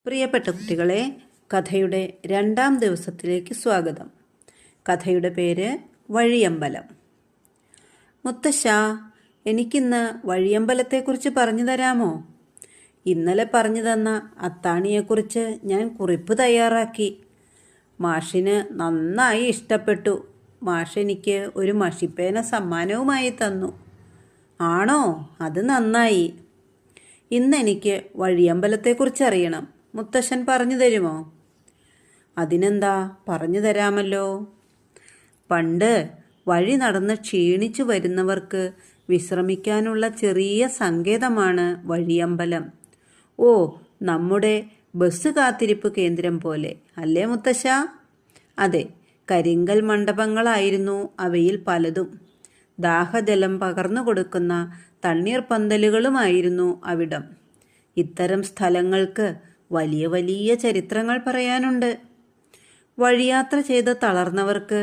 പ്രിയപ്പെട്ട കുട്ടികളെ, കഥയുടെ 2-ാം ദിവസത്തിലേക്ക് സ്വാഗതം. കഥയുടെ പേര് വഴിയമ്പലം. മുത്തശ്ശ, എനിക്കിന്ന് വഴിയമ്പലത്തെക്കുറിച്ച് പറഞ്ഞു തരാമോ? ഇന്നലെ പറഞ്ഞു തന്ന അത്താണിയെക്കുറിച്ച് ഞാൻ കുറിപ്പ് തയ്യാറാക്കി. മാഷിന് നന്നായി ഇഷ്ടപ്പെട്ടു. മാഷ് എനിക്ക് ഒരു മഷിപ്പേന സമ്മാനവുമായി തന്നു. ആണോ? അത് നന്നായി. ഇന്നെനിക്ക് വഴിയമ്പലത്തെക്കുറിച്ച് അറിയണം. മുത്തശ്ശൻ പറഞ്ഞു തരുമോ? അതിനെന്താ, പറഞ്ഞു തരാമല്ലോ. പണ്ട് വഴി നടന്ന് ക്ഷീണിച്ചു വരുന്നവർക്ക് വിശ്രമിക്കാനുള്ള ചെറിയ സങ്കേതമാണ് വഴിയമ്പലം. ഓ, നമ്മുടെ ബസ് കാത്തിരിപ്പ് കേന്ദ്രം പോലെ അല്ലേ മുത്തശ്ശ? അതെ, കരിങ്കൽ മണ്ഡപങ്ങളായിരുന്നു അവയിൽ പലതും. ദാഹജലം പകർന്നു കൊടുക്കുന്ന തണ്ണീർപ്പന്തലുകളുമായിരുന്നു അവിടം. ഇത്തരം സ്ഥലങ്ങൾക്ക് വലിയ വലിയ ചരിത്രങ്ങൾ പറയാനുണ്ട്. വഴിയാത്ര ചെയ്ത് തളർന്നവർക്ക്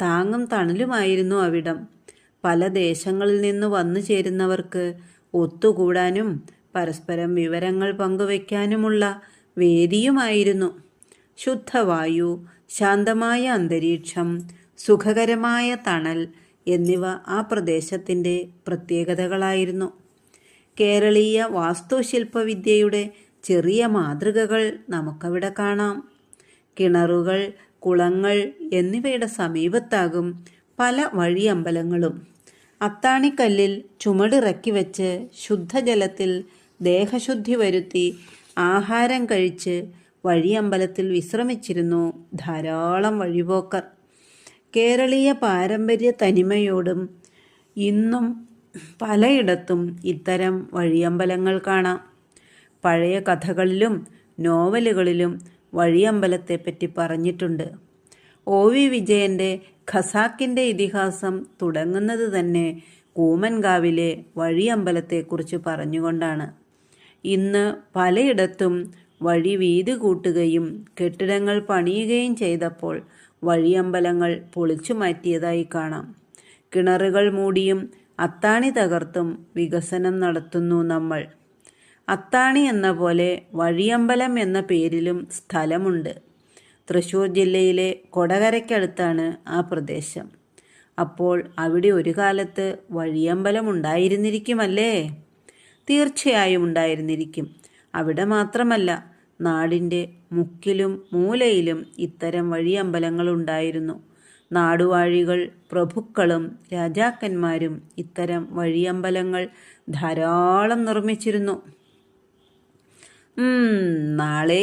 താങ്ങും തണലുമായിരുന്നു അവിടം. പല ദേശങ്ങളിൽ നിന്ന് വന്നു ചേരുന്നവർക്ക് ഒത്തുകൂടാനും പരസ്പരം വിവരങ്ങൾ പങ്കുവയ്ക്കാനുമുള്ള വേദിയുമായിരുന്നു. ശുദ്ധവായു, ശാന്തമായ അന്തരീക്ഷം, സുഖകരമായ തണൽ എന്നിവ ആ പ്രദേശത്തിൻ്റെ പ്രത്യേകതകളായിരുന്നു. കേരളീയ വാസ്തുശില്പവിദ്യയുടെ ചെറിയ മാതൃകകൾ നമുക്കവിടെ കാണാം. കിണറുകൾ, കുളങ്ങൾ എന്നിവയുടെ സമീപത്താകും പല വഴിയമ്പലങ്ങളും. അത്താണിക്കല്ലിൽ ചുമടിറക്കി വെച്ച് ശുദ്ധജലത്തിൽ ദേഹശുദ്ധി വരുത്തി ആഹാരം കഴിച്ച് വഴിയമ്പലത്തിൽ വിശ്രമിച്ചിരുന്നു ധാരാളം വഴിപോക്കർ. കേരളീയ പാരമ്പര്യ തനിമയോടും ഇന്നും പലയിടത്തും ഇത്തരം വഴിയമ്പലങ്ങൾ കാണാം. പഴയ കഥകളിലും നോവലുകളിലും വഴിയമ്പലത്തെപ്പറ്റി പറഞ്ഞിട്ടുണ്ട്. OV വിജയൻ്റെ ഖസാക്കിൻ്റെ ഇതിഹാസം തുടങ്ങുന്നത് തന്നെ കൂമൻകാവിലെ വഴിയമ്പലത്തെക്കുറിച്ച് പറഞ്ഞുകൊണ്ടാണ്. ഇന്ന് പലയിടത്തും വഴി വീതി കൂട്ടുകയും കെട്ടിടങ്ങൾ പണിയുകയും ചെയ്തപ്പോൾ വഴിയമ്പലങ്ങൾ പൊളിച്ചു മാറ്റിയതായി കാണാം. കിണറുകൾ മൂടിയും അത്താണി തകർത്തും വികസനം നടത്തുന്നു നമ്മൾ. അത്താണി എന്ന പോലെ വഴിയമ്പലം എന്ന പേരിലും സ്ഥലമുണ്ട്. തൃശ്ശൂർ ജില്ലയിലെ കൊടകരയ്ക്കടുത്താണ് ആ പ്രദേശം. അപ്പോൾ അവിടെ ഒരു കാലത്ത് വഴിയമ്പലം ഉണ്ടായിരുന്നിരിക്കുമല്ലേ? തീർച്ചയായും ഉണ്ടായിരുന്നിരിക്കും. അവിടെ മാത്രമല്ല, നാടിൻ്റെ മുക്കിലും മൂലയിലും ഇത്തരം വഴിയമ്പലങ്ങളുണ്ടായിരുന്നു. നാടുവാഴികൾ, പ്രഭുക്കളും രാജാക്കന്മാരും ഇത്തരം വഴിയമ്പലങ്ങൾ ധാരാളം നിർമ്മിച്ചിരുന്നു. നാളെ